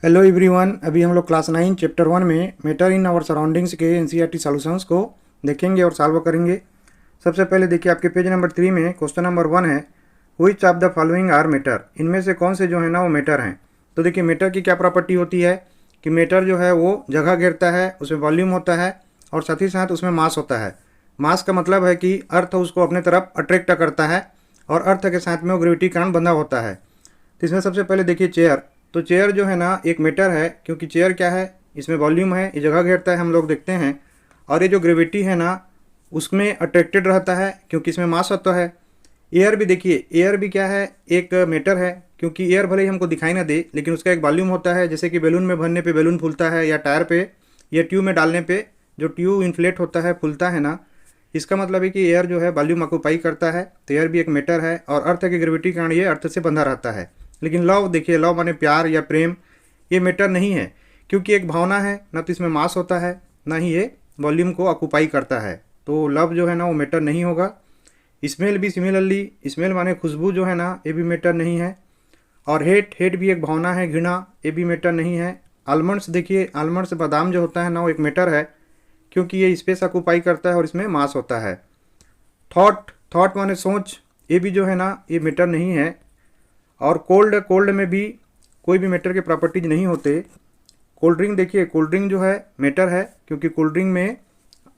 Hello everyone, अभी हम लोग क्लास 9 चैप्टर 1 में मैटर इन आवर सराउंडिंग्स के एनसीईआरटी सॉल्यूशंस को देखेंगे और सॉल्व करेंगे। सबसे पहले देखिए, आपके पेज नंबर 3 में क्वेश्चन नंबर 1 है, which of the following are matter. इनमें से कौन से जो है ना वो मैटर हैं। तो देखिए, मैटर की क्या प्रॉपर्टी होती है कि मैटर जो है वो जगह घेरता है, उसमें वॉल्यूम होता है और साथ ही साथ उसमें मास होता है। मास का मतलब है कि अर्थ उसको अपने तरफ अट्रैक्ट करता है और अर्थ के साथ में वो ग्रेविटी के कारण बंधा होता है। तो इसमें सबसे पहले देखिए चेयर। तो चेयर जो है ना एक मीटर है, क्योंकि चेयर क्या है, इसमें वॉल्यूम है, ये जगह घेरता है, हम लोग देखते हैं। और ये जो ग्रेविटी है ना उसमें अट्रैक्टेड रहता है क्योंकि इसमें मास होता है। एयर भी देखिए, एयर भी क्या है, एक मीटर है, क्योंकि एयर भले ही हमको दिखाई ना दे लेकिन उसका एक वॉल्यूम होता है। जैसे कि बैलून में भरने पे बैलून फूलता है, या टायर पे या ट्यूब में डालने पे जो ट्यूब इन्फ्लेट होता है, फूलता है ना, इसका मतलब है कि एयर जो है वॉल्यूम ऑक्यूपाई करता है। तो एयर भी एक मीटर है और अर्थ की ग्रेविटी के कारण ये अर्थ से बंधा रहता है। लेकिन लव देखिए, लव माने प्यार या प्रेम, ये मैटर नहीं है क्योंकि एक भावना है, ना तो इसमें मास होता है ना ही ये वॉल्यूम को ऑक्यूपाई करता है। तो लव जो है ना वो मैटर नहीं होगा। स्मेल भी सिमिलरली, स्मेल माने खुशबू जो है ना ये भी मैटर नहीं है। और हेट, हेट भी एक भावना है, घृणा, ये भी मैटर नहीं है। आलमंड्स देखिए, आलमंड्स बादाम जो होता है ना वो एक मैटर है क्योंकि ये स्पेस ऑक्यूपाई करता है और इसमें मास होता है। थॉट, थॉट माने सोच, ये भी जो है ना ये मैटर नहीं है। और कोल्ड, कोल्ड में भी कोई भी मैटर के प्रॉपर्टीज नहीं होते। कोल्ड ड्रिंक देखिए, कोल्ड ड्रिंक जो है मैटर है क्योंकि कोल्ड ड्रिंक में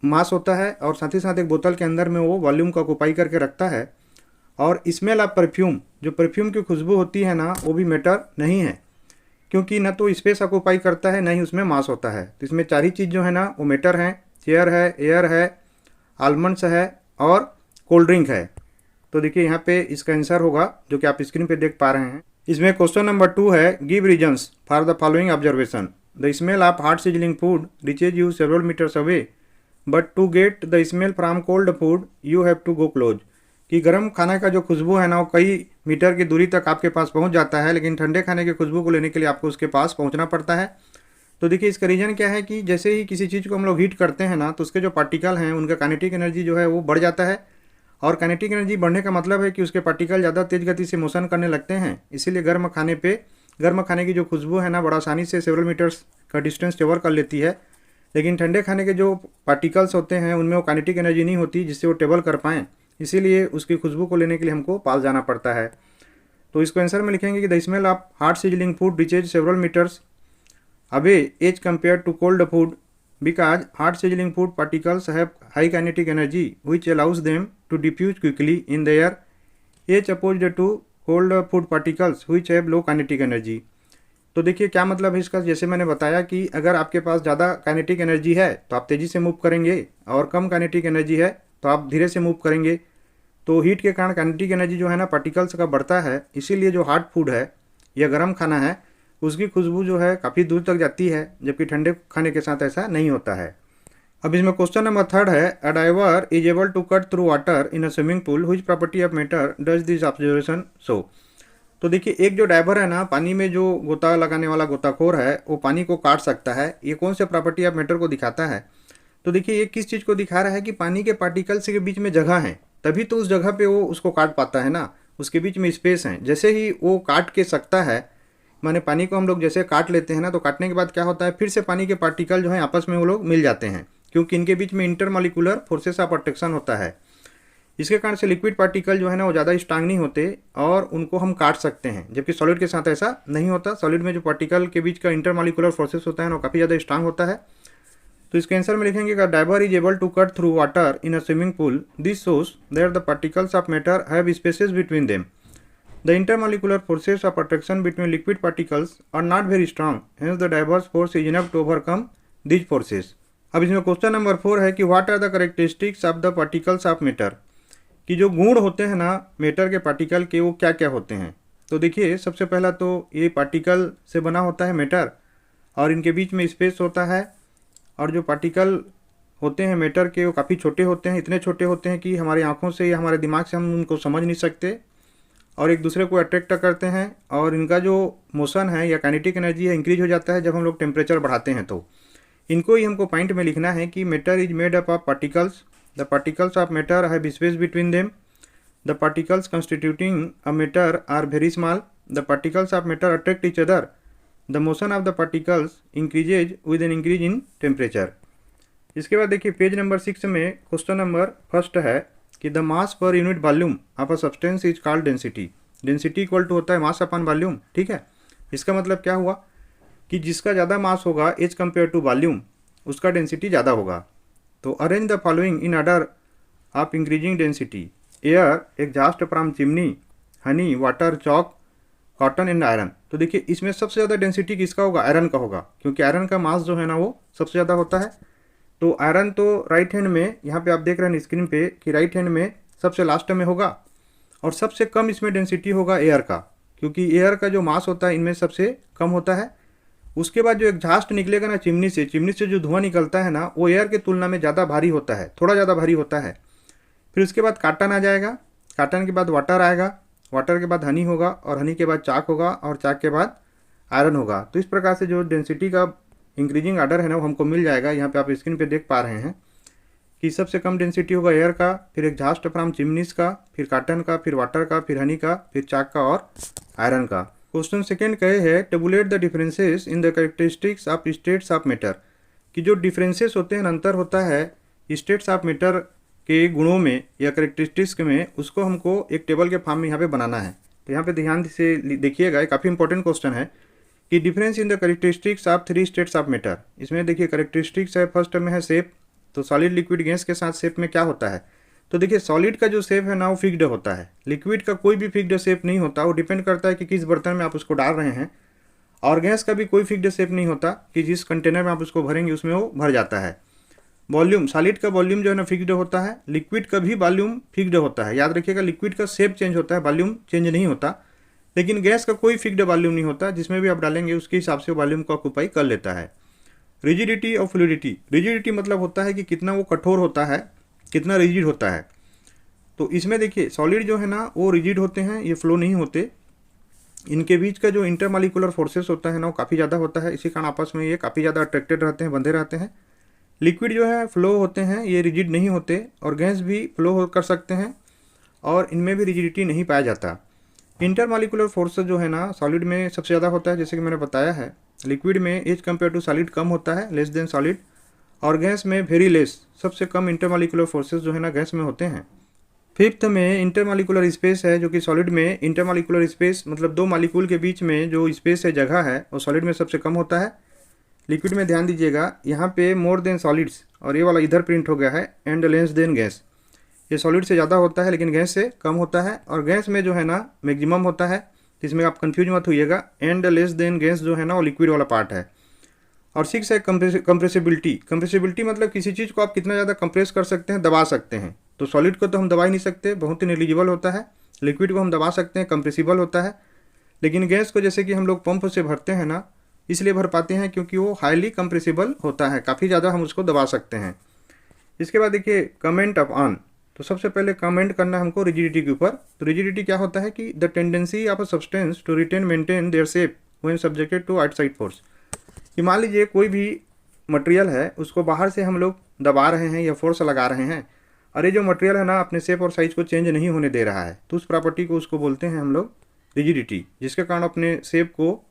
मास होता है और साथ ही साथ एक बोतल के अंदर में वो वॉल्यूम को ऑक्यूपाई करके रखता है। और स्मेल ऑफ परफ्यूम, जो परफ्यूम की खुशबू होती है ना वो भी मैटर नहीं है क्योंकि न तो स्पेस ऑक्यूपाई करता है, ना ही उसमें मास होता है। तो इसमें चार ही चीज़ जो है ना वो मैटर हैं, चेयर है, एयर है, आलमंड्स है और कोल्ड ड्रिंक है। तो देखिए यहाँ पे इसका आंसर होगा जो कि आप स्क्रीन पे देख पा रहे हैं। इसमें क्वेश्चन नंबर 2 है, give reasons for the following observation. The smell of hot sizzling food reaches you several metres away, but to get the smell from cold food you have to go close. कि गर्म खाने का जो खुशबू है ना वो कई मीटर की दूरी तक आपके पास पहुंच जाता है, लेकिन ठंडे खाने की खुशबू को लेने के लिए आपको उसके पास पहुंचना पड़ता है। तो देखिए इसका रीज़न क्या है कि जैसे ही किसी चीज़ को हम लोग हीट करते हैं ना तो उसके जो पार्टिकल हैं उनका काइनेटिक एनर्जी जो है वो बढ़ जाता है। और काइनेटिक एनर्जी बढ़ने का मतलब है कि उसके पार्टिकल ज़्यादा तेज़ गति से मोशन करने लगते हैं। इसीलिए गर्म खाने पे, गर्म खाने की जो खुशबू है ना बड़ा आसानी से सेवरल मीटर्स का डिस्टेंस कवर कर लेती है। लेकिन ठंडे खाने के जो पार्टिकल्स होते हैं उनमें वो काइनेटिक एनर्जी नहीं होती जिससे वो टेबल कर पाएँ। इसीलिए उसकी खुशबू को लेने के लिए हमको पास जाना पड़ता है। तो इसको आंसर में लिखेंगे कि the smell of hard sizzling food reaches several metres away as compared to cold food because hard sizzling food particles have high kinetic energy which allows them to diffuse quickly in the air as opposed to cold food particles which have low kinetic energy। तो देखिए क्या मतलब है इसका, जैसे मैंने बताया कि अगर आपके पास ज़्यादा काइनेटिक एनर्जी है तो आप तेज़ी से मूव करेंगे और कम काइनेटिक एनर्जी है तो आप धीरे से मूव करेंगे। तो हीट के कारण काइनेटिक एनर्जी जो है ना पार्टिकल्स का बढ़ता है, इसीलिए जो हार्ड फूड है या गर्म खाना है उसकी खुशबू जो है काफ़ी दूर तक जाती है, जबकि ठंडे खाने के साथ ऐसा नहीं होता है। अब इसमें क्वेश्चन नंबर 3 है, a diver is able to cut through water in a swimming pool which property of matter does this observation show. तो देखिए एक जो डाइवर है ना, पानी में जो गोता लगाने वाला गोताखोर है वो पानी को काट सकता है। ये कौन से प्रॉपर्टी ऑफ मैटर को दिखाता है? तो देखिए ये किस चीज़ को दिखा रहा है कि पानी के पार्टिकल्स के बीच में जगह है, तभी तो उस जगह पे वो उसको काट पाता है ना, उसके बीच में स्पेस है। जैसे ही वो काट के सकता है, माने पानी को हम लोग जैसे काट लेते हैं ना तो काटने के बाद क्या होता है, फिर से पानी के पार्टिकल जो है आपस में वो लोग मिल जाते हैं क्योंकि इनके बीच में इंटरमॉलिक्यूलर फोर्सेस ऑफ अट्रैक्शन होता है। इसके कारण से लिक्विड पार्टिकल जो है ना वो ज़्यादा स्ट्रांग नहीं होते और उनको हम काट सकते हैं, जबकि सॉलिड के साथ ऐसा नहीं होता। सॉलिड में जो पार्टिकल के बीच का इंटरमॉलिक्यूलर फोर्सेस होता है ना वो काफ़ी ज़्यादा स्ट्रांग होता है। तो इसके आंसर में लिखेंगे कि diver is able to cut through water in a swimming pool, this shows that the particles of matter have spaces between them. The intermolecular forces of attraction between liquid particles are not very strong, hence the diverse force is enough to overcome these forces। अब इसमें question number 4 है कि what are the characteristics of the particles of matter. कि जो गुण होते हैं ना मैटर के पार्टिकल के वो क्या क्या होते हैं। तो देखिए सबसे पहला तो ये पार्टिकल से बना होता है मैटर और इनके बीच में स्पेस होता है। और जो पार्टिकल होते हैं मैटर के वो काफ़ी छोटे होते हैं, इतने छोटे होते हैं कि हमारी आँखों से या हमारे दिमाग से हम उनको समझ नहीं सकते और एक दूसरे को अट्रैक्ट करते हैं। और इनका जो मोशन है या काइनेटिक एनर्जी है इंक्रीज हो जाता है जब हम लोग टेम्परेचर बढ़ाते हैं। तो इनको ही हमको पॉइंट में लिखना है कि matter is made up of particles, the particles of matter have space between them, the particles constituting a matter are very small, the particles of matter attract each other the motion of the particles increases with an increase in temperature. इसके बाद देखिए page number 6 में question number first है कि the mass per unit volume of a substance is called density. Density equal to होता है मास upon volume, ठीक है। इसका मतलब क्या हुआ कि जिसका ज़्यादा मास होगा एज कम्पेयर टू वॉल्यूम उसका डेंसिटी ज़्यादा होगा। तो arrange the following in order of increasing density: air, exhaust from chimney, Honey, water, chalk, cotton and iron. तो देखिए इसमें सबसे ज़्यादा डेंसिटी किसका होगा? आयरन का होगा, क्योंकि आयरन का मास जो है ना वो सबसे ज़्यादा होता है। तो आयरन तो राइट हैंड में, यहाँ पे आप देख रहे हैं स्क्रीन पे कि राइट हैंड में सबसे लास्ट में होगा, और सबसे कम इसमें डेंसिटी होगा एयर का, क्योंकि एयर का जो मास होता है इनमें सबसे कम होता है। उसके बाद जो एग्जॉस्ट निकलेगा ना चिमनी से जो धुआं निकलता है ना वो एयर के तुलना में ज़्यादा भारी होता है, थोड़ा ज़्यादा भारी होता है। फिर उसके बाद कॉटन आ जाएगा, कॉटन के बाद वाटर आएगा, वाटर के बाद हनी होगा, और हनी के बाद चाक होगा, और चाक के बाद आयरन होगा। तो इस प्रकार से जो डेंसिटी का इंक्रीजिंग ऑर्डर है ना वो हमको मिल जाएगा। यहाँ पे आप स्क्रीन पे देख पा रहे हैं कि सबसे कम डेंसिटी होगा एयर का, फिर एग्जॉस्ट फ्रॉम चिमनीज का, फिर कॉटन का, फिर वाटर का, फिर हनी का, फिर चाक का और आयरन का। क्वेश्चन सेकेंड कहे है tablet the differences in the characteristics of states of matter, कि जो डिफरेंसेस होते हैं, अंतर होता है स्टेट्स ऑफ मैटर के गुणों में या कैरेक्टरिस्टिक्स में, उसको हमको एक टेबल के फॉर्म में यहाँ पे बनाना है। तो यहाँ पे ध्यान से देखिएगा, काफ़ी इंपॉर्टेंट क्वेश्चन है कि difference in the characteristics of 3 states of matter. इसमें देखिए कैरेक्टरिस्टिक्स है, फर्स्ट में है शेप। तो सॉलिड, लिक्विड, गैस के साथ शेप में क्या होता है? तो देखिए सॉलिड का जो शेप है ना वो फिक्स्ड होता है, लिक्विड का कोई भी फिक्स्ड शेप नहीं होता, वो डिपेंड करता है कि किस बर्तन में आप उसको डाल रहे हैं। और गैस का भी कोई फिक्स्ड शेप नहीं होता कि जिस कंटेनर में आप उसको भरेंगे उसमें वो भर जाता है। वॉल्यूम, सॉलिड का वॉल्यूम जो है ना फिक्स्ड होता है, लिक्विड का भी वॉल्यूम फिक्स्ड होता है। याद रखिएगा लिक्विड का शेप चेंज होता है, वॉल्यूम चेंज नहीं होता। लेकिन गैस का कोई फिक्स्ड वॉल्यूम नहीं होता, जिसमें भी आप डालेंगे उसके हिसाब से वॉल्यूम को ऑक्यूपाई कर लेता है। रिजिडिटी और फ्लूइडिटी, रिजिडिटी मतलब होता है कि कितना वो कठोर होता है, कितना रिजिड होता है। तो इसमें देखिए सॉलिड जो है ना वो रिजिड होते हैं, ये फ्लो नहीं होते। इनके बीच का जो इंटरमॉलिक्यूलर फोर्सेस होता है ना वो काफ़ी ज़्यादा होता है, इसी कारण आपस में ये काफ़ी ज़्यादा अट्रैक्टेड रहते हैं, बंधे रहते हैं। लिक्विड जो है फ्लो होते हैं, ये रिजिड नहीं होते, और गैस भी फ्लो कर सकते हैं और इनमें भी रिजिडिटी नहीं पाया जाता। इंटरमॉलिक्यूलर फोर्स जो है ना सॉलिड में सबसे ज़्यादा होता है, जैसे कि मैंने बताया है। लिक्विड में एज कम्पेयर टू सॉलिड कम होता है, लेस देन सॉलिड, और गैस में वेरी लेस, सबसे कम इंटरमॉलिक्यूलर फोर्सेस जो है ना गैस में होते हैं। फिफ्थ में इंटरमॉलिक्यूलर स्पेस है, जो कि सॉलिड में इंटरमॉलिक्यूलर स्पेस मतलब दो मॉलिक्यूल के बीच में जो स्पेस है, जगह है, वो सॉलिड में सबसे कम होता है। लिक्विड में ध्यान दीजिएगा, यहाँ पे मोर देन सॉलिड्स, और ये वाला इधर प्रिंट हो गया है, एंड लेस देन गैस। ये सॉलिड से ज़्यादा होता है लेकिन गैस से कम होता है, और गैस में जो है ना मैक्सिमम होता है, इसमें आप कंफ्यूज मत होइएगा। एंड लेस देन गैस जो है ना वो लिक्विड वाला पार्ट है। और 6 है कंप्रेसिबिलिटी। कंप्रेसिबिलिटी मतलब किसी चीज़ को आप कितना ज़्यादा कंप्रेस कर सकते हैं, दबा सकते हैं। तो सॉलिड को तो हम दबा ही नहीं सकते, बहुत ही नेग्लिजिबल होता है। लिक्विड को हम दबा सकते हैं, कंप्रेसिबल होता है। लेकिन गैस को जैसे कि हम लोग पंप से भरते हैं ना, इसलिए भर पाते हैं क्योंकि वो हाईली कंप्रेसिबल होता है, काफ़ी ज़्यादा हम उसको दबा सकते हैं। इसके बाद देखिए कमेंट अप ऑन। तो सबसे पहले कमेंट करना है हमको रिजिडिटी के ऊपर। तो रिजिडिटी क्या होता है कि the tendency of a substance to retain maintain their shape when subjected to outside force. कि मान लीजिए कोई भी मटेरियल है, उसको बाहर से हम लोग दबा रहे हैं या फोर्स लगा रहे हैं, और ये जो मटेरियल है ना अपने शेप और साइज को चेंज नहीं होने दे रहा है, तो उस प्रॉपर्टी को उसको बोलते हैं हम लोग रिजिडिटी, जिसके कारण अपने शेप को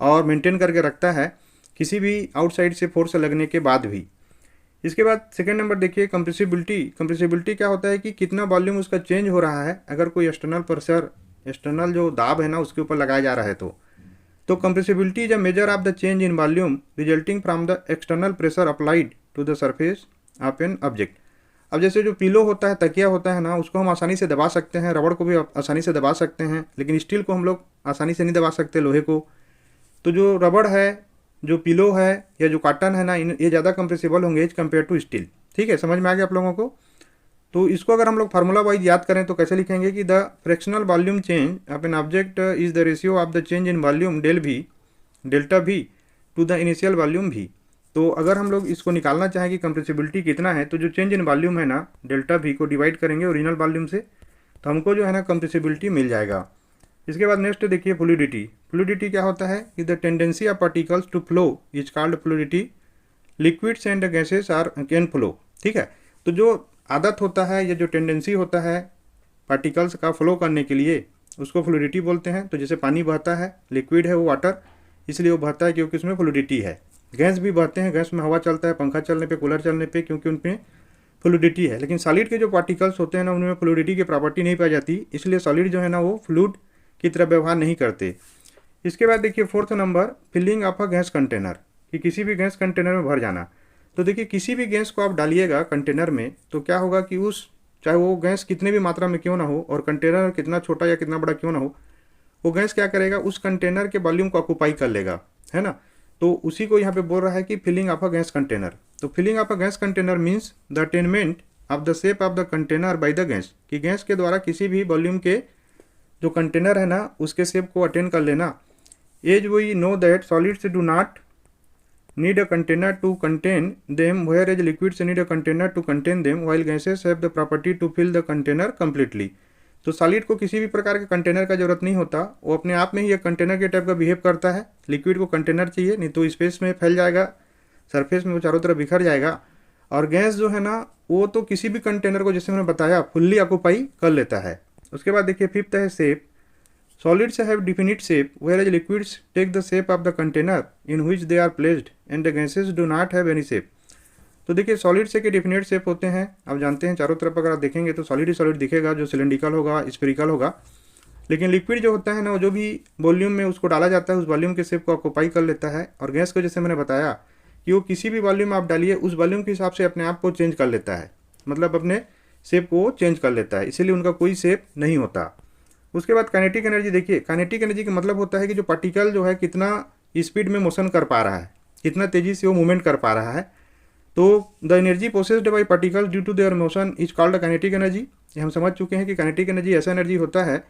और मेंटेन करके रखता है किसी भी आउटसाइड से फोर्स लगने के बाद भी। इसके बाद सेकेंड नंबर देखिए कंप्रेसिबिलिटी। कंप्रेसिबिलिटी क्या होता है कि कितना वॉल्यूम उसका चेंज हो रहा है, अगर कोई एक्सटर्नल प्रेशर, एक्सटर्नल जो दाब है ना उसके ऊपर लगाया जा रहा है तो compressibility is a measure of the change in volume resulting from the external pressure applied to the surface of an object. अब जैसे जो पिलो होता है, तकिया होता है ना, उसको हम आसानी से दबा सकते हैं, रबड़ को भी आसानी से दबा सकते हैं, लेकिन स्टील को हम लोग आसानी से नहीं दबा सकते, लोहे को। तो जो रबड़ है, जो पिलो है, या जो कॉटन है ना, ये ज़्यादा कंप्रेसिबल होंगे एज कम्पेयर टू स्टील। ठीक है, समझ में आ गया आप लोगों को? तो इसको अगर हम लोग फार्मूला वाइज याद करें तो कैसे लिखेंगे कि the fractional volume change of an object is the ratio of the change in volume delta भी टू द इनिशियल वॉल्यूम भी। तो अगर हम लोग इसको निकालना चाहें कि कंप्रेसिबिलिटी कितना है, तो जो चेंज इन वॉल्यूम है ना, डेल्टा भी को डिवाइड करेंगे ओरिजिनल वॉल्यूम से, तो हमको जो है ना कंप्रेसिबिलिटी मिल जाएगा। इसके बाद नेक्स्ट देखिए फ्लूइडिटी। फ्लूइडिटी क्या होता है कि the tendency of particles to flow is called fluidity. Liquids and gases are can flow. ठीक है, तो जो आदत होता है या जो टेंडेंसी होता है पार्टिकल्स का फ्लो करने के लिए, उसको फ्लूइडिटी बोलते हैं। तो जैसे पानी बहता है, लिक्विड है वो वाटर, इसलिए वो बहता है क्योंकि उसमें फ्लूइडिटी है। गैस भी बहते हैं, गैस में हवा चलता है पंखा चलने पे, कूलर चलने पे, क्योंकि उनमें फ्लूइडिटी है। लेकिन सॉलिड के जो पार्टिकल्स होते हैं ना उनमें फ्लूइडिटी की प्रॉपर्टी नहीं पाई जाती, इसलिए सॉलिड जो है ना वो फ्लूइड की तरह व्यवहार नहीं करते। इसके बाद देखिए 4th number, filling of a gas container, कि किसी भी गैस कंटेनर में भर जाना। तो देखिए किसी भी गैस को आप डालिएगा कंटेनर में तो क्या होगा कि चाहे वो गैस कितने भी मात्रा में क्यों ना हो और कंटेनर कितना छोटा या कितना बड़ा क्यों ना हो, वो गैस क्या करेगा, उस कंटेनर के वॉल्यूम को ऑक्यूपाई कर लेगा, है ना। तो उसी को यहाँ पे बोल रहा है कि filling of a gas container. तो filling of a gas container means the attainment of the shape of the container by the gas, कि गैस के द्वारा किसी भी वॉल्यूम के जो कंटेनर है ना उसके शेप को अटेन कर लेना। As we know that solids do not need a container to contain them, whereas liquids need a container to contain them, while gases have the property to fill the container completely। तो solid को किसी भी प्रकार के container का जरूरत नहीं होता, वो अपने आप में ही एक कंटेनर के टाइप का बिहेव करता है। लिक्विड को कंटेनर चाहिए, नहीं तो स्पेस में फैल जाएगा, सरफेस में वो चारों तरफ बिखर जाएगा। और गैस जो है ना वो तो किसी भी कंटेनर को, जैसे मैंने बताया, फुल्ली ऑक्यूपाई कर लेता है। उसके बाद देखिए 5th है shape. Solids have definite shape, whereas liquids take the shape of the container in which they are placed, and the gases do not have any shape। तो देखिए सॉलिड्स के डिफिनेट शेप होते हैं, आप जानते हैं, चारों तरफ अगर आप देखेंगे तो सॉलिड ही सॉलिड दिखेगा, जो सिलेंड्रिकल होगा, स्फेरिकल होगा। लेकिन लिक्विड जो होता है ना वो जो भी वॉल्यूम में उसको डाला जाता है उस वॉल्यूम के शेप को ऑक्यूपाई कर लेता है। और गैस को जैसे मैंने बताया कि वो किसी भी वॉल्यूम आप डालिए उस वॉल्यूम के हिसाब से अपने आप को चेंज कर लेता है, मतलब अपने शेप को चेंज कर लेता है, इसीलिए उनका कोई शेप नहीं होता। उसके बाद काइनेटिक एनर्जी देखिए, काइनेटिक एनर्जी का मतलब होता है कि जो पार्टिकल जो है कितना स्पीड में मोशन कर पा रहा है, कितना तेजी से वो मूवमेंट कर पा रहा है। तो the energy processed by particle due to their motion is called kinetic energy. ये हम समझ चुके हैं कि काइनेटिक एनर्जी ऐसा एनर्जी होता है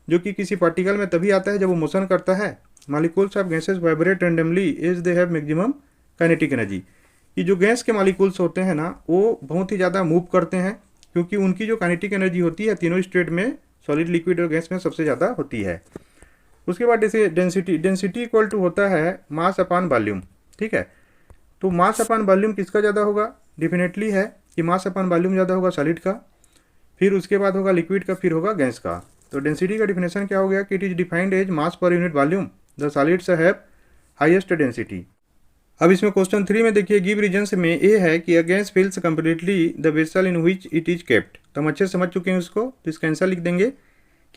जो कि किसी पार्टिकल में तभी आता है जब वो मोशन करता है। Molecules of gases vibrate randomly as they have maximum kinetic energy, कि जो गैस के मॉलिक्यूल्स होते हैं ना वो बहुत ही ज़्यादा मूव करते हैं, क्योंकि उनकी जो काइनेटिक एनर्जी होती है तीनों स्टेट में, सॉलिड, लिक्विड और गैस में सबसे ज़्यादा होती है। उसके बाद जैसे डेंसिटी इक्वल टू होता है मास अपान वॉल्यूम, ठीक है। तो मास अपान वॉल्यूम किसका ज़्यादा होगा, डेफिनेटली है कि मास अपान वॉल्यूम ज़्यादा होगा सॉलिड का, फिर उसके बाद होगा लिक्विड का, फिर होगा गैस का। तो डेंसिटी का डिफिनेशन क्या हो गया कि it is defined as mass per unit volume, the solids have highest density. अब इसमें क्वेश्चन 3 में देखिए गिव रीजन्स में ए है कि a gas fills completely the vessel in which it is kept. तो हम अच्छे से समझ चुके हैं उसको, तो इसका आंसर लिख देंगे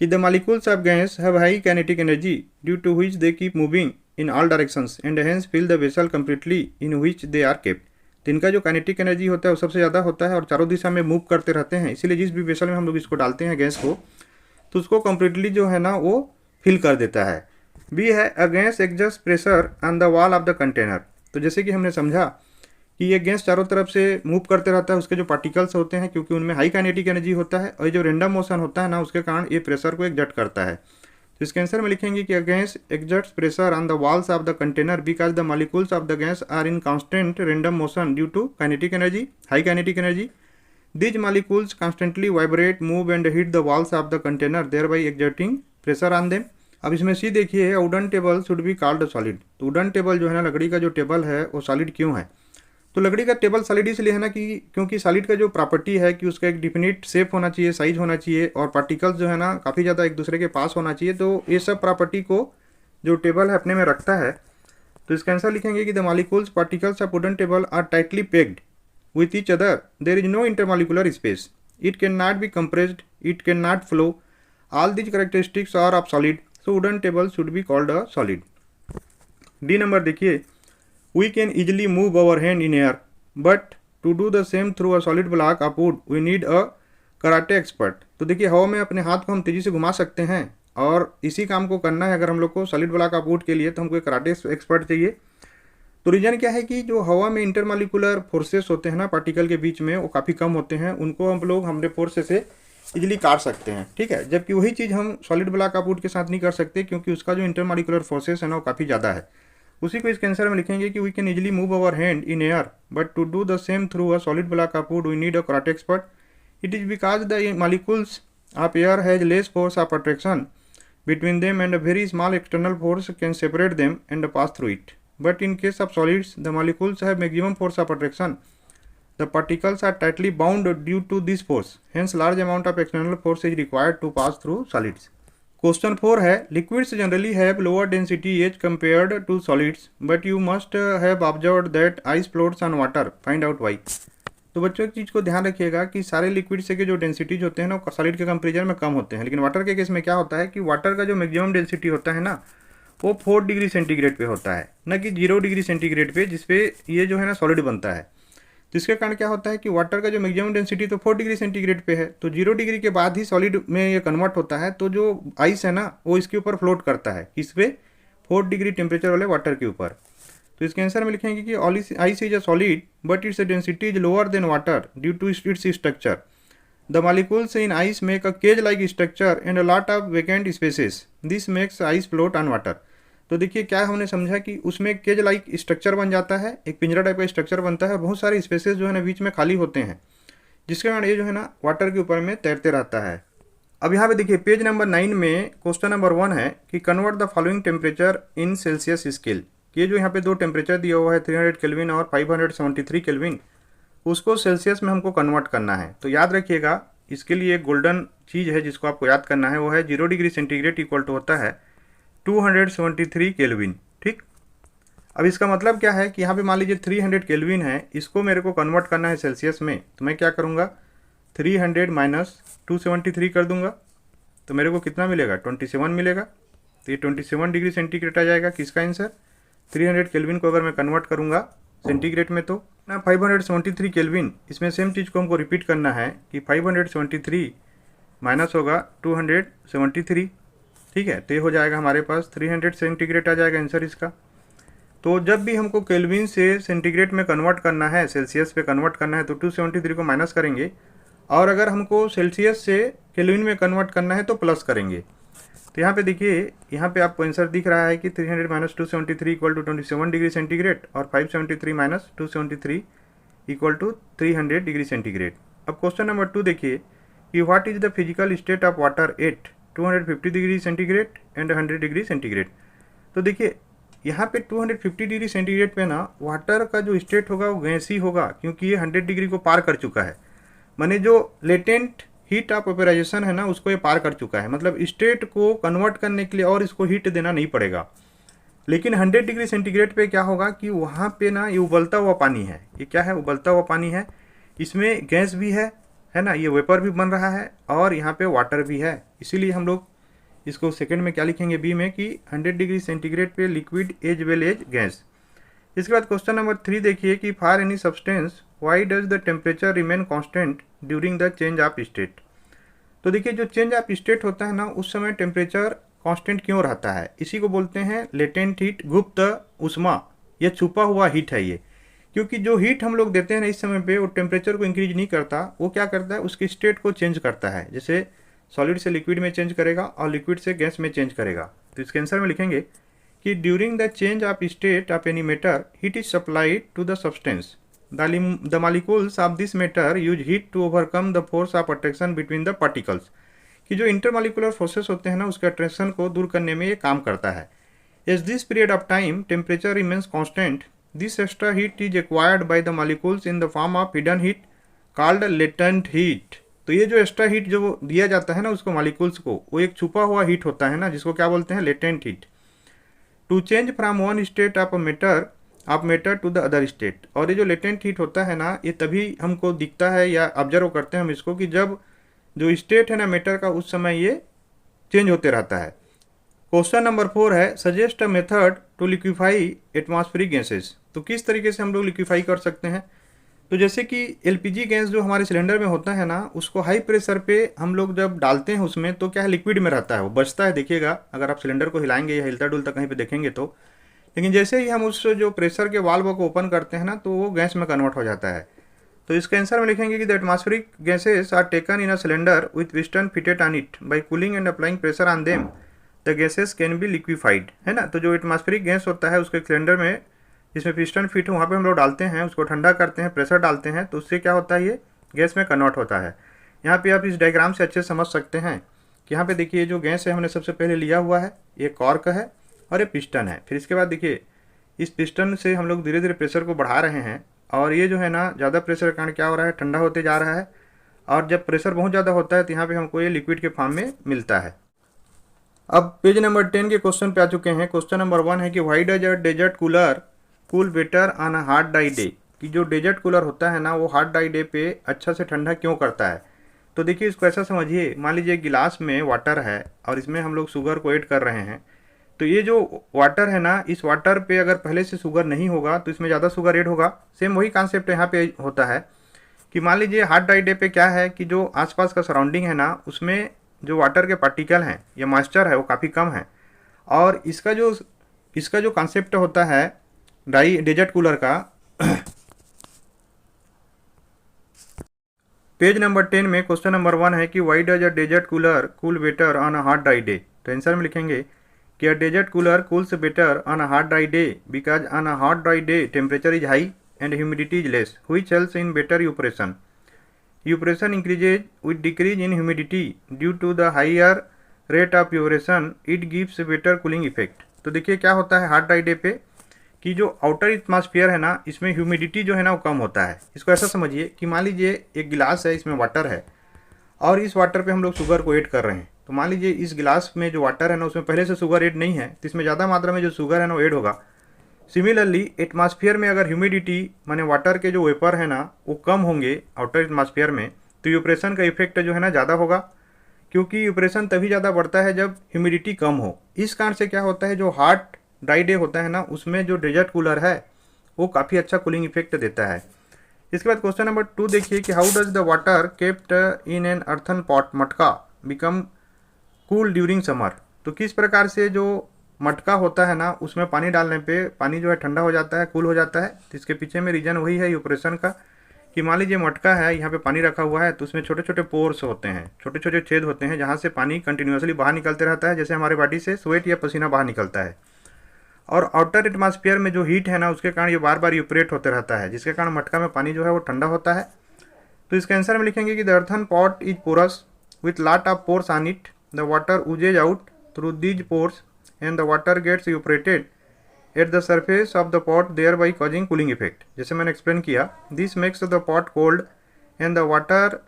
कि the molecules of gas have high kinetic energy due to which they keep moving in all directions and hence fill the vessel completely in which they are kept. तो इनका जो काइनेटिक एनर्जी होता है वो सबसे ज़्यादा होता है और चारों दिशा में मूव करते रहते हैं, इसीलिए जिस भी वेसल में हम लोग इसको डालते हैं गैस को, तो उसको कम्प्लीटली जो है ना वो फिल कर देता है। बी है a gas exerts pressure on the wall of the container. तो जैसे कि हमने समझा कि ये गैस चारों तरफ से मूव करते रहता है, उसके जो पार्टिकल्स होते हैं क्योंकि उनमें हाई काइनेटिक एनर्जी होता है, और जो रैंडम मोशन होता है ना उसके कारण ये प्रेशर को एग्जर्ट करता है। तो इसके आंसर में लिखेंगे कि gas exerts pressure on the walls of the container because the molecules of the gas are in constant random motion due to kinetic energy, high kinetic energy. These molecules constantly vibrate, move and hit the walls of the container, thereby exerting pressure on them। अब इसमें सी देखिए, wooden table should be called solid. तो wooden table जो है ना, लकड़ी का जो टेबल है वो सॉलिड क्यों है? तो लकड़ी का टेबल सॉलिड इसलिए है ना कि क्योंकि सॉलिड का जो प्रॉपर्टी है कि उसका एक डिफिनिट शेप होना चाहिए, साइज होना चाहिए, और पार्टिकल्स जो है ना काफ़ी ज़्यादा एक दूसरे के पास होना चाहिए। तो ये सब प्रॉपर्टी को जो टेबल है अपने में रखता है। तो इसका आंसर लिखेंगे कि the molecules particles of wooden table are tightly pegged with each other, there is no intermolecular space, it cannot be compressed, it cannot flow, all these characteristics are of solid, so wooden table should be called a solid। D number देखिए, we can easily move our hand in air, but to do the same through a solid block of wood we need a karate expert. तो देखिए हवा में अपने हाथ को हम तेज़ी से घुमा सकते हैं, और इसी काम को करना है अगर हम लोग को सॉलिड ब्लॉक ऑफ वुड के लिए, तो हमको एक कराटे एक्सपर्ट चाहिए। तो रीजन क्या है कि जो हवा में इंटरमॉलिक्यूलर फोर्सेस होते हैं ना पार्टिकल के बीच में, वो काफ़ी कम होते हैं, उनको हम लोग हमने फोर्स से इजीली काट सकते हैं, ठीक है। जबकि वही चीज़ हम सॉलिड ब्लॉक ऑफ वुड के साथ नहीं कर सकते, क्योंकि उसका जो इंटरमॉलिक्यूलर फोर्सेस है ना वो काफ़ी ज़्यादा है। उसी को इसके आंसर में लिखेंगे कि we can easily move our hand in air, but to do the same through a solid block of wood we need a karate expert. It is because the molecules of air has less force of attraction between them and a very small external force can separate them and pass through it. But in case of solids, the molecules have maximum force of attraction. The particles are tightly bound due to this force. Hence, large amount of external force is required to pass through solids. Question 4 है, liquids generally have lower density as compared to solids but you must have observed that ice floats on water, find out why. तो बच्चों एक चीज़ को ध्यान रखिएगा कि सारे liquids के जो डेंसिटीज होते हैं ना, सॉलिड के कंपेरिजन में कम होते हैं, लेकिन वाटर के केस में क्या होता है कि वाटर का जो मैक्सिमम डेंसिटी होता है ना, वो 4 डिग्री सेंटीग्रेड पे होता है, न कि 0 डिग्री सेंटीग्रेड पे, जिसपे ये जो है ना सॉलिड बनता है। जिसके कारण क्या होता है कि वाटर का जो मैक्सिमम डेंसिटी तो 4 डिग्री सेंटीग्रेड पे है, तो 0 डिग्री के बाद ही सॉलिड में ये कन्वर्ट होता है। तो जो आइस है ना, वो इसके ऊपर फ्लोट करता है, किस पे? 4 डिग्री टेम्परेचर वाले वाटर के ऊपर। तो इसके आंसर में लिखेंगे कि ice is a solid but its density is lower than water due to its structure. The molecules in ice make a cage like structure and a lot of vacant spaces, this makes ice float on water. तो देखिए क्या हमने समझा कि उसमें cage like structure बन जाता है, एक पिंजरा टाइप का स्ट्रक्चर बनता है, और बहुत सारे स्पेसेस जो है ना बीच में खाली होते हैं, जिसके कारण ये जो है ना वाटर के ऊपर में तैरते रहता है। अब यहाँ पे देखिए पेज नंबर 9 में क्वेश्चन नंबर 1 है कि convert the following temperature in Celsius scale. ये जो यहाँ पे दो टेम्परेचर दिया हुआ है 300 केल्विन और 573 केल्विन, उसको सेल्सियस में हमको कन्वर्ट करना है। तो याद रखिएगा इसके लिए एक गोल्डन चीज़ है जिसको आपको याद करना है, वो है 0 डिग्री सेंटीग्रेड इक्वल टू होता है 273 केल्विन। ठीक, अब इसका मतलब क्या है कि यहाँ पे मान लीजिए 300 केल्विन है, इसको मेरे को कन्वर्ट करना है सेल्सियस में, तो मैं क्या करूँगा 300 माइनस 273 कर दूंगा, तो मेरे को कितना मिलेगा 27 मिलेगा। तो ये 27 डिग्री सेंटीग्रेड आ जाएगा। किसका आंसर? 300 केल्विन को अगर मैं कन्वर्ट करूँगा सेंटीग्रेड में तो ना 573 केल्विन, इसमें सेम चीज़ को हमको रिपीट करना है कि 573 माइनस होगा 273। ठीक है, तो ये हो जाएगा हमारे पास 300 सेंटीग्रेड आ जाएगा आंसर इसका। तो जब भी हमको केल्विन से सेंटीग्रेड में कन्वर्ट करना है, सेल्सियस पे कन्वर्ट करना है, तो 273 को माइनस करेंगे, और अगर हमको सेल्सियस से केल्विन में कन्वर्ट करना है तो प्लस करेंगे। तो यहाँ पे देखिए, यहाँ पे आपको आंसर दिख रहा है कि 300 minus 273 equal to 27 degree centigrade, और 573 minus 273 equal to 300 degree centigrade. अब क्वेश्चन नंबर 2 देखिए कि what is the physical state of water at 250 degree centigrade and 100 degree centigrade. तो देखिए यहाँ पे 250 डिग्री सेंटीग्रेड पे ना वाटर का जो स्टेट होगा वो गैसी होगा, क्योंकि ये 100 डिग्री को पार कर चुका है, माने जो लेटेंट हीट ऑफ वेपराइजेशन है ना उसको ये पार कर चुका है। मतलब स्टेट को कन्वर्ट करने के लिए और इसको हीट देना नहीं पड़ेगा। लेकिन 100 डिग्री सेंटीग्रेड पे क्या होगा कि वहाँ पे ना ये उबलता हुआ पानी है। ये क्या है? उबलता हुआ पानी है, इसमें गैस भी है ना, ये वेपर भी बन रहा है, और यहाँ पे वाटर भी है। इसीलिए हम लोग इसको सेकंड में क्या लिखेंगे बी में कि 100 डिग्री सेंटीग्रेड पे liquid as well as gas. इसके बाद क्वेश्चन नंबर 3 देखिए कि for any substance why does the temperature remain constant during the change of state. तो देखिए जो चेंज ऑफ स्टेट होता है ना उस समय टेम्परेचर कांस्टेंट क्यों रहता है? इसी को बोलते हैं लेटेंट हीट, गुप्त उष्मा, यह छुपा हुआ हीट है ये। क्योंकि जो हीट हम लोग देते हैं ना इस समय पे वो टेम्परेचर को इंक्रीज नहीं करता, वो क्या करता है उसकी स्टेट को चेंज करता है। जैसे सॉलिड से लिक्विड में चेंज करेगा और लिक्विड से गैस में चेंज करेगा। तो इसके आंसर में लिखेंगे कि during the change of state of any matter heat is supplied to the substance, the molecules of this matter use heat to overcome the force of attraction between the particles. कि जो intermolecular forces होते हैं ना उसके attraction को दूर करने में ये काम करता है। As this period of time temperature remains constant, this extra heat is acquired by the molecules in the form of hidden heat called latent heat. तो ये जो एक्स्ट्रा हीट जो दिया जाता है ना उसको मॉलिक्यूल्स को, वो एक छुपा हुआ हीट होता है ना, जिसको क्या बोलते हैं latent heat. To change from one state of matter to the other state. और ये जो लेटेंट हीट होता है ना ये तभी हमको दिखता है या ऑब्जर्व करते हैं हम इसको कि जब जो स्टेट है ना मैटर का उस समय ये चेंज होते रहता है। क्वेश्चन नंबर 4 है suggest a method to liquefy atmospheric gases. तो किस तरीके से हम लोग लिक्विफाई कर सकते हैं? तो जैसे कि एलपीजी गैस जो हमारे सिलेंडर में होता है ना उसको हाई प्रेशर पे हम लोग जब डालते हैं उसमें तो क्या है लिक्विड में रहता है, वो बचता है। देखिएगा अगर आप सिलेंडर को हिलाएंगे या हिलता डुलता कहीं पे देखेंगे तो, लेकिन जैसे ही हम उस जो प्रेशर के वाल्व को ओपन करते हैं ना तो वो गैस में कन्वर्ट हो जाता है। तो इसके आंसर में लिखेंगे कि the atmospheric gases are taken in a cylinder with piston fitted on it by cooling and applying pressure on them the gases can be liquefied, है ना। तो जो एटमॉस्फेरिक गैस होता है उसके सिलेंडर में जिसमें पिस्टन फिट हो वहाँ पे हम लोग डालते हैं, उसको ठंडा करते हैं, प्रेशर डालते हैं, तो उससे क्या होता है ये गैस में कन्वर्ट होता है। यहाँ पे आप इस डायग्राम से अच्छे समझ सकते हैं कि यहाँ पे देखिए जो गैस है हमने सबसे पहले लिया हुआ है ये कॉर्क है और ये पिस्टन है। फिर इसके बाद देखिए इस पिस्टन से हम लोग धीरे धीरे प्रेशर को बढ़ा रहे हैं और ये जो है ना ज़्यादा प्रेशर के कारण क्या हो रहा है ठंडा होते जा रहा है, और जब प्रेशर बहुत ज़्यादा होता है तो यहाँ पे हमको ये लिक्विड के फॉर्म में मिलता है। अब पेज नंबर 10 के क्वेश्चन पे आ चुके हैं। क्वेश्चन नंबर 1 है कि why does a desert cooler cool better on a hot dry day, कि जो डेजर्ट कूलर होता है ना वो हॉट ड्राई डे पे अच्छा से ठंडा क्यों करता है। तो देखिए इसको ऐसा समझिए, मान लीजिए गिलास में वाटर है और इसमें हम लोग शुगर को ऐड कर रहे हैं। तो ये जो वाटर है ना, इस वाटर पे अगर पहले से शुगर नहीं होगा तो इसमें ज़्यादा शुगर ऐड होगा। सेम वही कॉन्सेप्ट यहाँ पे होता है कि मान लीजिए हॉट ड्राई डे पे क्या है कि जो आसपास का सराउंडिंग है ना उसमें जो वाटर के पार्टिकल हैं या मॉइस्चर है वो काफ़ी कम है। और इसका जो कॉन्सेप्ट होता है ड्राई डेजर्ट कूलर का पेज नंबर 10 में क्वेश्चन नंबर 1 है कि why does a desert cooler cool better on a hot dry day. तो आंसर में लिखेंगे कि a desert cooler cools better on a hot dry day because on a hot dry day temperature is high and humidity is less which helps in better evaporation. Evaporation increases with decrease in humidity due to the higher rate of evaporation. It gives better cooling effect. तो देखिए क्या होता है hot dry day पे कि जो outer atmosphere है ना इसमें ह्यूमिडिटी जो है ना वो कम होता है। इसको ऐसा समझिए कि मान लीजिए एक गिलास है, इसमें वाटर है और इस वाटर पे हम लोग शुगर को ऐड कर रहे हैं। तो मान लीजिए इस गिलास में जो वाटर है ना उसमें पहले से शुगर ऐड नहीं है तो इसमें ज़्यादा मात्रा में जो शुगर है ना वो ऐड होगा। सिमिलरली एटमॉस्फेयर में अगर ह्यूमिडिटी माने वाटर के जो वेपर है ना वो कम होंगे आउटर एटमॉस्फेयर में तो यूपरेशन का इफेक्ट जो है ना ज़्यादा होगा, क्योंकि यूपरेशन तभी ज़्यादा बढ़ता है जब ह्यूमिडिटी कम हो। इस कारण से क्या होता है जो हॉट ड्राई डे होता है ना उसमें जो डेजर्ट कूलर है वो काफ़ी अच्छा कूलिंग इफेक्ट देता है। इसके बाद क्वेश्चन नंबर 2 देखिए कि how does the water kept in an earthen pot मटका बिकम कूल ड्यूरिंग समर। तो किस प्रकार से जो मटका होता है ना उसमें पानी डालने पे पानी जो है ठंडा हो जाता है, कूल हो जाता है। तो इसके पीछे में रीजन वही है यूपरेशन का कि मान लीजिए मटका है, यहाँ पे पानी रखा हुआ है तो उसमें छोटे छोटे पोर्स होते हैं, छोटे छोटे छेद होते हैं जहाँ से पानी कंटिन्यूसली बाहर निकलते रहता है, जैसे हमारे बॉडी से स्वेट या पसीना बाहर निकलता है। और आउटर एटमॉस्फेयर में जो हीट है ना उसके कारण ये बार बार यूपरेट होते रहता है, जिसके कारण मटका में पानी जो है वो ठंडा होता है। तो इसके आंसर में लिखेंगे कि the earthen pot is porous with lot of pores on it, the water oozes out through these pores and the water gets evaporated at the surface of the pot thereby causing cooling effect. जैसे मैंने explain किया, this makes the pot cold and the water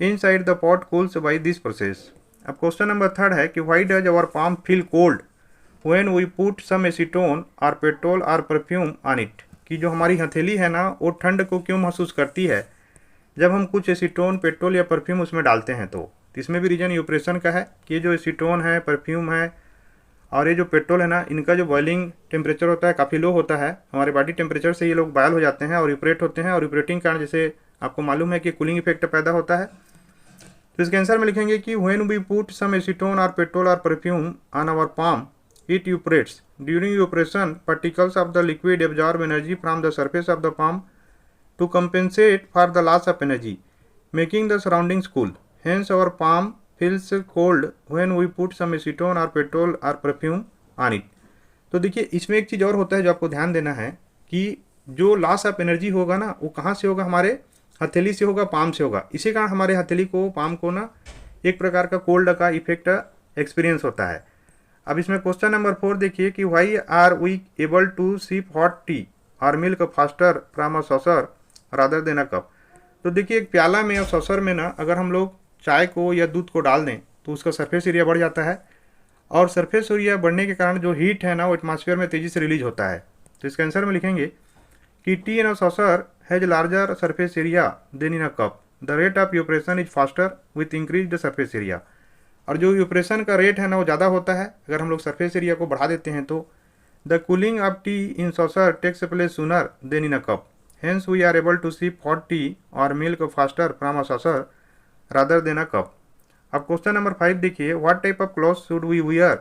inside the pot cools by this process. अब question number 3 है कि why does our palm feel cold when we put some acetone और petrol और perfume on it, कि जो हमारी हथेली है ना वो ठंड को क्यों महसूस करती है जब हम कुछ एसीटोन पेट्रोल या परफ्यूम उसमें डालते हैं। तो इसमें भी रीजन यूपरेशन का है कि जो एसीटोन है, परफ्यूम है और ये जो पेट्रोल है ना इनका जो बॉइलिंग टेम्परेचर होता है काफ़ी लो होता है। हमारे बॉडी टेम्परेचर से ये लोग बॉयल हो जाते हैं और यूपरेट होते हैं, और यूपरेटिंग कारण जैसे आपको मालूम है कि कूलिंग इफेक्ट पैदा होता है। तो इसके आंसर में लिखेंगे कि when we put some acetone और पेट्रोल और perfume on our palm it evaporates during evaporation particles of the liquid absorb energy from the surface of the palm to compensate for the loss of energy, making the surroundings cool. Hence, our palm feels cold when we put some acetone or petrol or perfume on it. तो देखिए इसमें एक चीज़ और होता है जो आपको ध्यान देना है कि जो लॉस ऑफ एनर्जी होगा ना वो कहाँ से होगा, हमारे हथेली से होगा, पाम से होगा। इसी कारण हमारे हथेली को, पाम को ना एक प्रकार का कोल्ड का इफेक्ट एक्सपीरियंस होता है। अब इसमें क्वेश्चन नंबर 4 देखिए कि why are we able to sip hot tea और milk faster from a saucer rather than a cup. तो देखिए एक प्याला में या सॉसर में ना अगर हम लोग चाय को या दूध को डाल दें तो उसका सरफेस एरिया बढ़ जाता है, और सरफेस एरिया बढ़ने के कारण जो हीट है ना वो एटमॉस्फेयर में तेज़ी से रिलीज होता है। तो इसके आंसर में लिखेंगे कि tea in a saucer has larger surface area than in a cup, the rate of evaporation is faster with increase surface area. और जो यूपरेशन का रेट है ना वो ज़्यादा होता है अगर हम लोग सरफेस एरिया को बढ़ा देते हैं। तो the cooling of tea in saucer takes place sooner than in a cup, hence we are able to sip hot tea or milk faster from a saucer rather than a cup. अब question number 5 देखिए, what type of cloth should we wear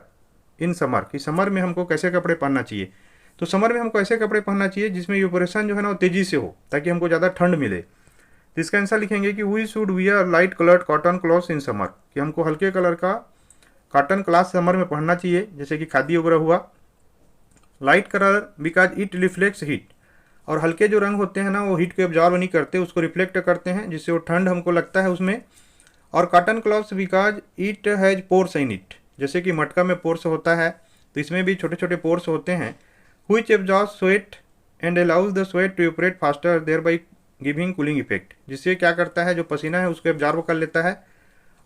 in summer, कि summer में हमको कैसे कपड़े पहनना चाहिए। तो समर में हमको ऐसे कपड़े पहनना चाहिए जिसमें यूपरेशन जो है ना वो तेज़ी से हो ताकि हमको ज़्यादा ठंड मिले। तो इसका आंसर लिखेंगे कि we should wear light coloured cotton clothes in summer, कि हमको हल्के कलर का कॉटन क्लॉथ समर में पहनना चाहिए, जैसे कि खादी वगैरह हुआ। Light colour because it reflects heat, और हल्के जो रंग होते हैं ना वो हीट को एब्जॉर्ब नहीं करते, उसको रिफ्लेक्ट करते हैं जिससे वो ठंड हमको लगता है उसमें। और cotton clothes because it has pores in it, जैसे कि मटका में पोर्स होता है तो इसमें भी छोटे छोटे पोर्स होते हैं। Which absorb sweat and allows the sweat to evaporate faster thereby giving cooling effect, जिससे क्या करता है जो पसीना है उसको एब्जॉर्ब कर लेता है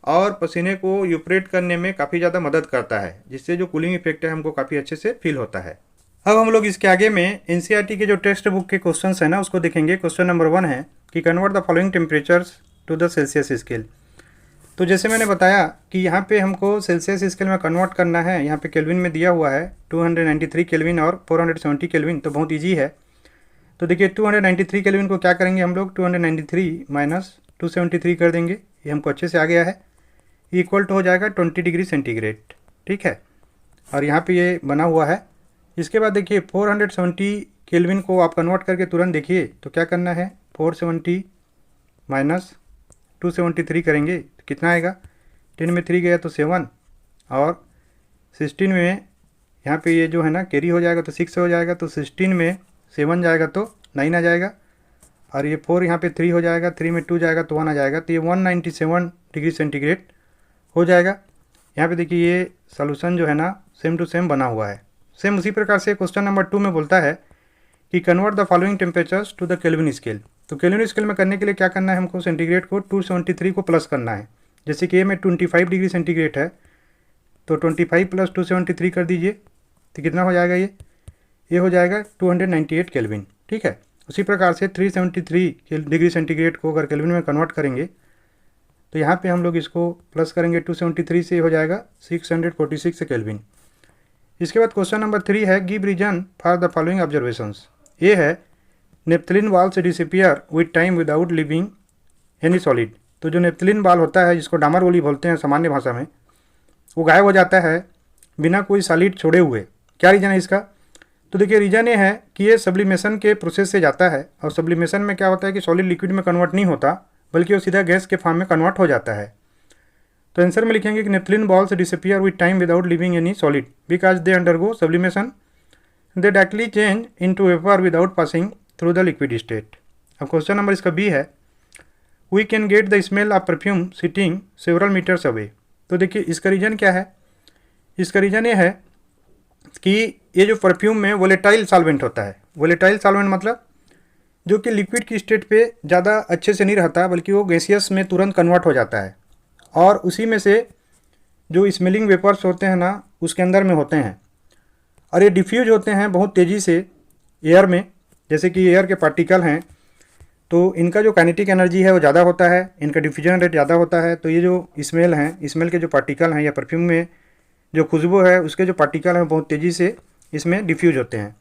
और पसीने को यूपरेट करने में काफ़ी ज़्यादा मदद करता है, जिससे जो कूलिंग इफेक्ट है हमको काफ़ी अच्छे से फील होता है। अब हम लोग इसके आगे में एनसीईआरटी के जो टेक्स्ट बुक के क्वेश्चंस हैं ना उसको देखेंगे। क्वेश्चन नंबर 1 है कि convert the following temperatures to the Celsius scale. तो जैसे मैंने बताया कि यहाँ पे हमको सेल्सियस स्केल में कन्वर्ट करना है। यहाँ पे केल्विन में दिया हुआ है 293 केल्विन और 470 केल्विन, तो बहुत ईजी है। तो देखिए 293 केल्विन को क्या करेंगे हम लोग, 293 माइनस 273 कर देंगे, ये हमको अच्छे से आ गया है। इक्वल टू हो जाएगा 20 डिग्री सेंटीग्रेड, ठीक है। और यहाँ पे ये बना हुआ है। इसके बाद देखिए 470 केल्विन को आप कन्वर्ट करके तुरंत देखिए तो क्या करना है, 470 माइनस 273 करेंगे तो कितना आएगा, 10 में 3 गया तो 7 और 16 में यहाँ पे ये जो है ना कैरी हो जाएगा तो 6 हो जाएगा, तो 16 में 7 जाएगा तो 9 आ जाएगा और ये 4 यहाँ पे 3 हो जाएगा, 3 में 2 जाएगा तो 1 आ जाएगा, तो ये 197 डिग्री सेंटीग्रेड हो जाएगा। यहाँ पे देखिए ये सॉल्यूशन जो है ना सेम टू सेम बना हुआ है। सेम उसी प्रकार से क्वेश्चन नंबर 2 में बोलता है कि convert the following temperatures to the Kelvin scale. तो केल्विन स्केल में करने के लिए क्या करना है हमको, सेंटीग्रेड को 273 को प्लस करना है। जैसे कि ये में 25 डिग्री सेंटीग्रेड है तो 25 प्लस 273 कर दीजिए तो कितना हो जाएगा, ये हो जाएगा 298 केल्विन, ठीक है। उसी प्रकार से 373 डिग्री सेंटीग्रेड को अगर केल्विन में कन्वर्ट करेंगे तो यहाँ पे हम लोग इसको प्लस करेंगे 273 से, हो जाएगा 646 केल्विन। इसके बाद क्वेश्चन नंबर 3 है give reason for the following observations. ये है नेप्थलीन बाल से disappear with time without leaving any solid. तो जो नेप्थलीन बाल होता है जिसको डामर गोली बोलते हैं सामान्य भाषा में, वो गायब हो जाता है बिना कोई सॉलिड छोड़े हुए। क्या रीज़न है इसका, तो देखिए रीज़न ये है कि ये सब्लिमेशन के प्रोसेस से जाता है और सब्लिमेशन में क्या होता है कि सॉलिड लिक्विड में कन्वर्ट नहीं होता बल्कि वो सीधा गैस के फॉर्म में कन्वर्ट हो जाता है। तो आंसर में लिखेंगे कि naphthalene balls disappear with time without leaving any solid because they undergo sublimation, they directly change into vapour without passing through the liquid state. अब क्वेश्चन नंबर इसका बी है we can get the smell of perfume sitting several metres away. तो देखिए इसका reason क्या है, इसका reason ये है कि ये जो परफ्यूम में वोलेटाइल सॉल्वेंट होता है। वोलेटाइल सॉल्वेंट मतलब जो कि लिक्विड की स्टेट पे ज़्यादा अच्छे से नहीं रहता बल्कि वो गैसियस में तुरंत कन्वर्ट हो जाता है और उसी में से जो स्मेलिंग वेपर्स होते हैं ना उसके अंदर में होते हैं और ये डिफ्यूज होते हैं बहुत तेज़ी से एयर में। जैसे कि एयर के पार्टिकल हैं तो इनका जो काइनेटिक एनर्जी है वो ज़्यादा होता है, इनका डिफ्यूजन रेट ज़्यादा होता है। तो ये जो स्मेल हैं, स्मेल के जो पार्टिकल हैं या परफ्यूम में जो खुशबू है उसके जो पार्टिकल हैं बहुत तेज़ी से इसमें डिफ्यूज होते हैं।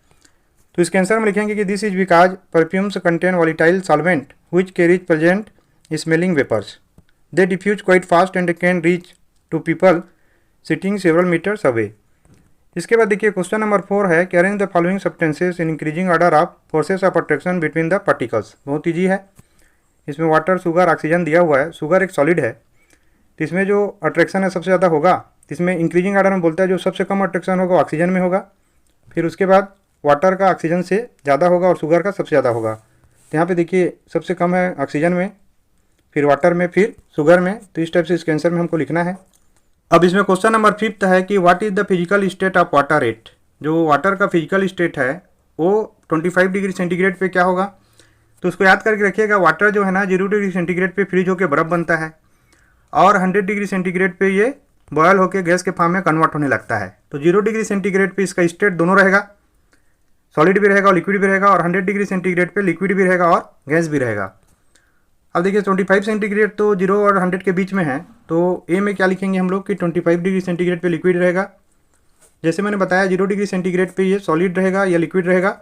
तो इसके आंसर में लिखेंगे कि this is because perfumes contain volatile solvent which carries present smelling vapours, they diffuse quite fast and can reach to people sitting several metres away. इसके बाद देखिए क्वेश्चन नंबर 4 है कि arrange the following substances in increasing order of forces of attraction between the particles. बहुत easy है, इसमें water, sugar, oxygen दिया हुआ है। शुगर एक सॉलिड है तो इसमें जो अट्रैक्शन है सबसे ज़्यादा होगा, इसमें इंक्रीजिंग ऑर्डर में बोलता है जो सबसे कम अट्रैक्शन होगा ऑक्सीजन में होगा, फिर उसके बाद वाटर का ऑक्सीजन से ज़्यादा होगा और शुगर का सबसे ज़्यादा होगा। तो यहाँ पे देखिए सबसे कम है ऑक्सीजन में, फिर वाटर में, फिर शुगर में। तो इस टाइप से इसके आंसर में हमको लिखना है। अब इसमें क्वेश्चन नंबर 5 है कि what is the physical state of water eight. जो वाटर का फिजिकल स्टेट है वो 25 डिग्री सेंटीग्रेड पे क्या होगा, तो उसको याद करके रखिएगा। वाटर जो है ना 0 डिग्री सेंटीग्रेड पे फ्रीज होकर बर्फ़ बनता है और 100 डिग्री सेंटीग्रेड पे ये बॉयल होकर गैस के फॉर्म में कन्वर्ट होने लगता है। तो 0 डिग्री सेंटीग्रेड पे इसका स्टेट दोनों रहेगा, सॉलिड भी रहेगा और लिक्विड भी रहेगा, और 100 डिग्री सेंटीग्रेड पे लिक्विड भी रहेगा और गैस भी रहेगा। अब देखिए 25 सेंटीग्रेड तो 0 और 100 के बीच में है, तो ए में क्या लिखेंगे हम लोग कि 25 डिग्री सेंटीग्रेड पे लिक्विड रहेगा। जैसे मैंने बताया 0 डिग्री सेंटीग्रेड पे ये सॉलिड रहेगा या लिक्विड रहेगा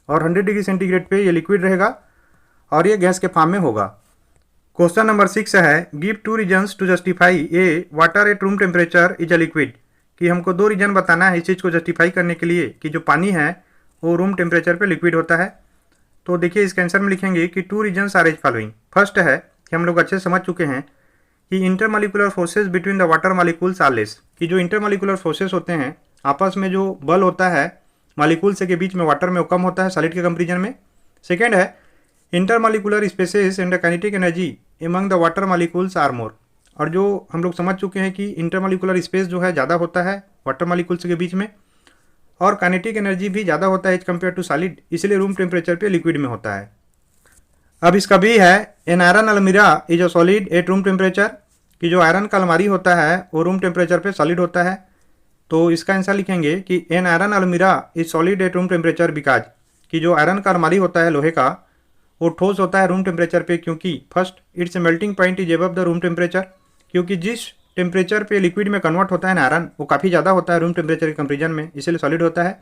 और 100 डिग्री सेंटीग्रेड पे ये लिक्विड रहेगा और ये गैस के फॉर्म में होगा। क्वेश्चन नंबर 6 है give 2 reasons to justify a water at room temperature is a liquid. कि हमको 2 रीजन बताना है इस चीज़ को जस्टिफाई करने के लिए कि जो पानी है वो रूम टेम्परेचर पे लिक्विड होता है। तो देखिए इसके आंसर में लिखेंगे कि 2 reasons are as following. First है कि हम लोग अच्छे से समझ चुके हैं कि intermolecular forces between the water molecules are less. कि जो इंटरमॉलिक्यूलर फोर्सेस होते हैं आपस में जो बल होता है मॉलिक्यूल्स के बीच में वाटर में वो कम होता है सॉलिड के कंपेरिजन में। सेकेंड है intermolecular spaces and kinetic energy among the water molecules are more. और जो हम लोग समझ चुके हैं कि इंटरमॉलिक्यूलर स्पेस जो है ज़्यादा होता है वाटर मॉलिक्यूल्स के बीच में और काइनेटिक एनर्जी भी ज़्यादा होता है एज कम्पेयर टू सॉलिड, इसलिए रूम टेम्परेचर पे लिक्विड में होता है। अब इसका भी है एन आयरन अलमीरा is a solid at room temperature. कि जो आयरन का अलमारी होता है वो रूम टेम्परेचर पे सॉलिड होता है। तो इसका आंसर लिखेंगे कि एन आयरन अलमीरा is solid at room temperature because, कि जो आयरन का अलमारी होता है लोहे का वो ठोस होता है रूम टेम्परेचर पे, क्योंकि first it's melting point is above the room temperature, क्योंकि जिस टेम्परेचर पे लिक्विड में कन्वर्ट होता है ना आयरन वो काफ़ी ज़्यादा होता है रूम टेम्परेचर के कंपेरिजन में, इसलिए सॉलिड होता है।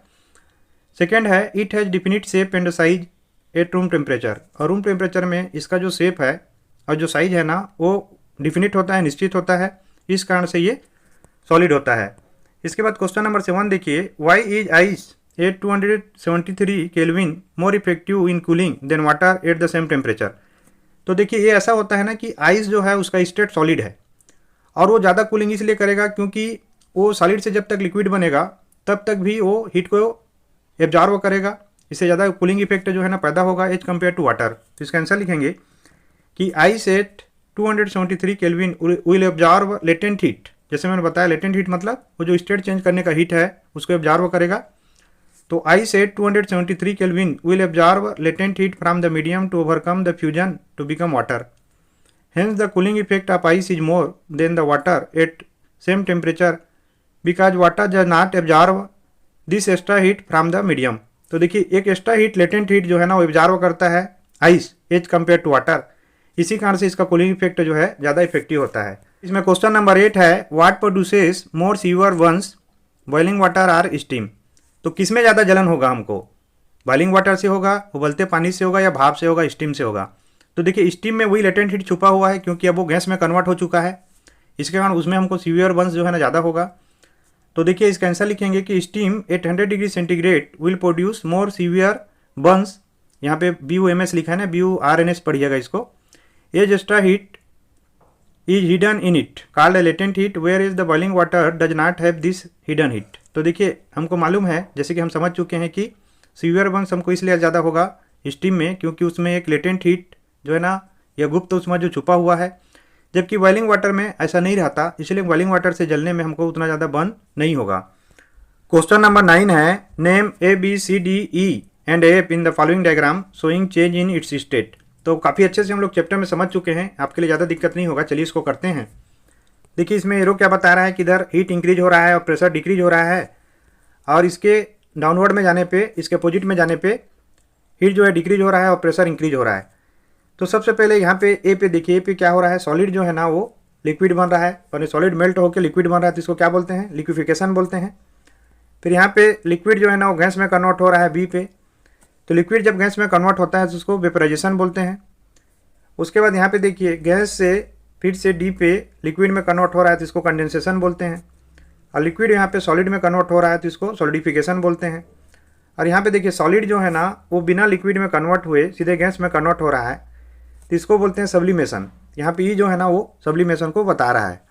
सेकेंड है it has definite shape and size eight room temperature, और रूम टेम्परेचर में इसका जो शेप है और जो साइज है ना वो डिफिनिट होता है, निश्चित होता है, इस कारण से ये सॉलिड होता है। इसके बाद क्वेश्चन नंबर 7 देखिए, why is ice at 273 Kelvin more effective in cooling than water at the same temperature. तो देखिए ये ऐसा होता है ना कि आइस जो है उसका स्टेट सॉलिड है और वो ज़्यादा कूलिंग इसलिए करेगा क्योंकि वो सॉलिड से जब तक लिक्विड बनेगा तब तक भी वो हीट को एब्जॉर्व करेगा, इससे ज़्यादा कूलिंग इफेक्ट जो है ना पैदा होगा एज कम्पेयर टू वाटर। तो इसका आंसर लिखेंगे कि ice at 273 Kelvin will absorb latent heat, जैसे मैंने बताया लेटेंट हीट मतलब वो जो स्टेट चेंज करने का हीट है उसको एब्जॉर्व करेगा। तो ice at 273 Kelvin will absorb latent heat from the medium to overcome the fusion to become water, hence the cooling effect of ice is more than the water at same temperature because water does not absorb this extra heat from the medium। तो देखिए एक extra heat latent heat जो है ना वो absorb करता है ice as compare to water, इसी कारण से इसका कूलिंग इफेक्ट जो है ज़्यादा इफेक्टिव होता है। इसमें क्वेश्चन नंबर 8 है what produces more severe once boiling water or steam. तो किस में ज़्यादा जलन होगा हमको, बॉइलिंग वाटर से होगा, उबलते पानी से होगा, या भाप से होगा, स्टीम से होगा। तो देखिए स्टीम में वही लेटेंट हीट छुपा हुआ है क्योंकि अब वो गैस में कन्वर्ट हो चुका है, इसके कारण उसमें हमको सीवियर बर्न्स जो है ना ज़्यादा होगा। तो देखिए इसका आंसर लिखेंगे कि steam at 100 degree centigrade will produce more severe burns, यहाँ पे BUMS लिखा है ना, BURNS पढ़िएगा इसको। As extra heat is hidden in it called latent heat whereas the boiling water does not have this hidden heat. तो देखिए हमको मालूम है, जैसे कि हम समझ चुके हैं कि सीवियर बर्न्स हमको इसलिए ज़्यादा होगा स्टीम में क्योंकि उसमें एक लेटेंट हीट जो है ना यह गुप्त उसमें जो छुपा हुआ है, जबकि बॉइलिंग वाटर में ऐसा नहीं रहता, इसलिए बॉइलिंग वाटर से जलने में हमको उतना ज़्यादा बर्न नहीं होगा। क्वेश्चन नंबर 9 है name ABCDE and F in the following diagram showing change in its state. तो काफ़ी अच्छे से हम लोग चैप्टर में समझ चुके हैं, आपके लिए ज़्यादा दिक्कत नहीं होगा, चलिए इसको करते हैं। देखिए इसमें एरो क्या बता रहा है कि इधर हीट इंक्रीज हो रहा है और प्रेशर डिक्रीज हो रहा है, और इसके डाउनवर्ड में जाने पे, इसके अपोजिट में जाने पे हीट जो है डिक्रीज हो रहा है और प्रेशर इंक्रीज हो रहा है। तो सबसे पहले यहाँ पे ए पे देखिए, ए पे क्या हो रहा है, सॉलिड जो है ना वो लिक्विड बन रहा है, और सॉलिड मेल्ट होकर लिक्विड बन रहा है तो इसको क्या बोलते हैं, लिक्विफिकेशन बोलते हैं। फिर यहाँ पे लिक्विड जो है ना वो गैस में कन्वर्ट हो रहा है बी पे, तो लिक्विड जब गैस में कन्वर्ट होता है तो उसको वेपराइजेशन बोलते हैं। उसके बाद यहाँ पे देखिए गैस से फिर से डी पे लिक्विड में कन्वर्ट हो रहा है तो इसको कंडेंसेशन बोलते हैं, और लिक्विड यहाँ पे सॉलिड में कन्वर्ट हो रहा है तो इसको सॉलिडिफिकेशन बोलते हैं। और यहाँ पे देखिए सॉलिड जो है ना वो बिना लिक्विड में कन्वर्ट हुए सीधे गैस में कन्वर्ट हो रहा है तो इसको बोलते हैं सब्लिमेशन। यहाँ पे ई जो है ना वो सब्लिमेशन को बता रहा है।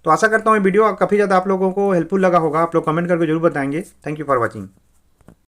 तो आशा करता हूँ ये वीडियो काफ़ी ज़्यादा आप लोगों को हेल्पफुल लगा होगा, आप लोग कमेंट करके जरूर बताएंगे। Thank you for watching.